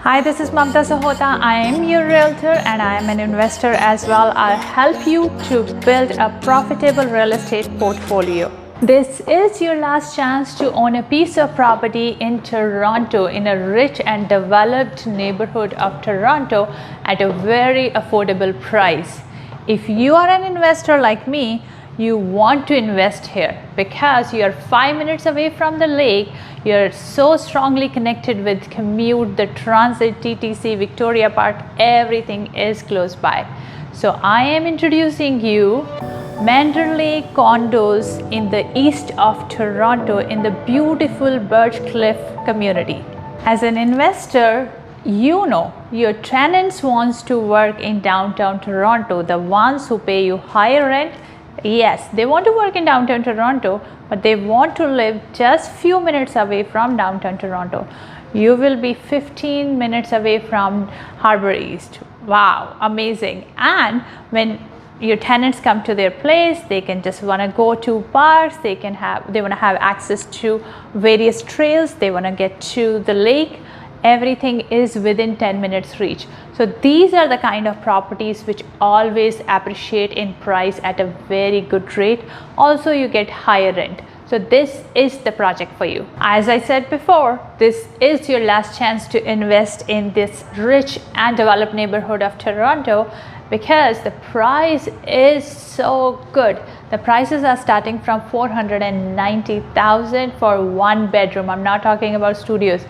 Hi, this is Mamta Sahota. I am your realtor and I am an investor as well. I'll help you to build a profitable real estate portfolio. This is your last chance to own a piece of property in Toronto, in a rich and developed neighborhood of Toronto at a very affordable price. If you are an investor like me, you want to invest here because you are 5 minutes away from the lake. You're so strongly connected with commute, the transit, TTC, Victoria Park, everything is close by. So I am introducing you Manderley Condos in the east of Toronto in the beautiful Birchcliff community. As an investor, you know your tenants wants to work in downtown Toronto, the ones who pay you higher rent. Yes, they want to work in downtown Toronto, but they want to live just few minutes away from downtown Toronto. You will be 15 minutes away from Harbour East. Wow, amazing. And when your tenants come to their place, they can just want to go to parks, they want to have access to various trails, they want to get to the lake. Everything is within 10 minutes reach. So these are the kind of properties which always appreciate in price at a very good rate. Also, you get higher rent. So this is the project for you. As I said before, this is your last chance to invest in this rich and developed neighborhood of Toronto because the price is so good. The prices are starting from $490,000 for one bedroom. I'm not talking about studios.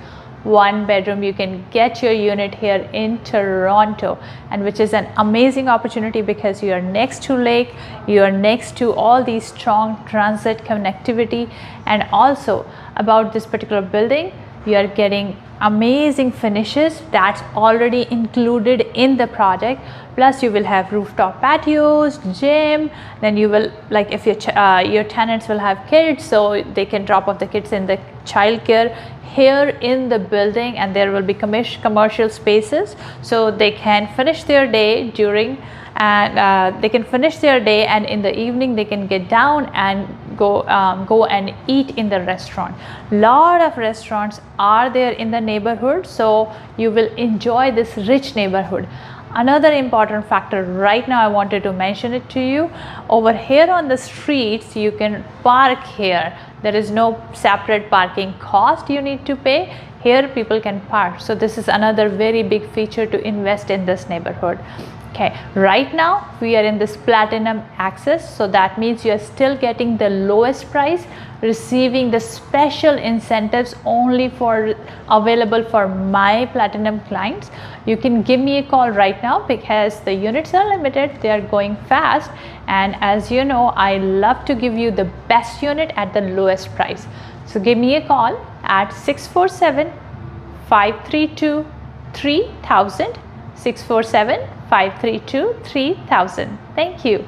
One bedroom. You can get your unit here in Toronto, and which is an amazing opportunity because you are next to lake, you are next to all these strong transit connectivity, and also about this particular building, you are getting amazing finishes that's already included in the project. Plus you will have rooftop patios, gym, then you will, like, if your tenants will have kids, so they can drop off the kids in the childcare here in the building, and there will be commercial spaces so they can finish their day and in the evening they can get down and go and eat in the restaurant. Lot of restaurants are there in the neighborhood, so you will enjoy this rich neighborhood. Another important factor right now, I wanted to mention it to you. Over here on the streets, you can park here. There is no separate parking cost you need to pay. Here people can park. So this is another very big feature to invest in this neighborhood. Okay, right now we are in this platinum access, so that means you are still getting the lowest price, receiving the special incentives only available for my platinum clients. You can give me a call right now because the units are limited, they are going fast, and as you know, I love to give you the best unit at the lowest price. So give me a call at 647-532-3000, 647-532-3000. Thank you.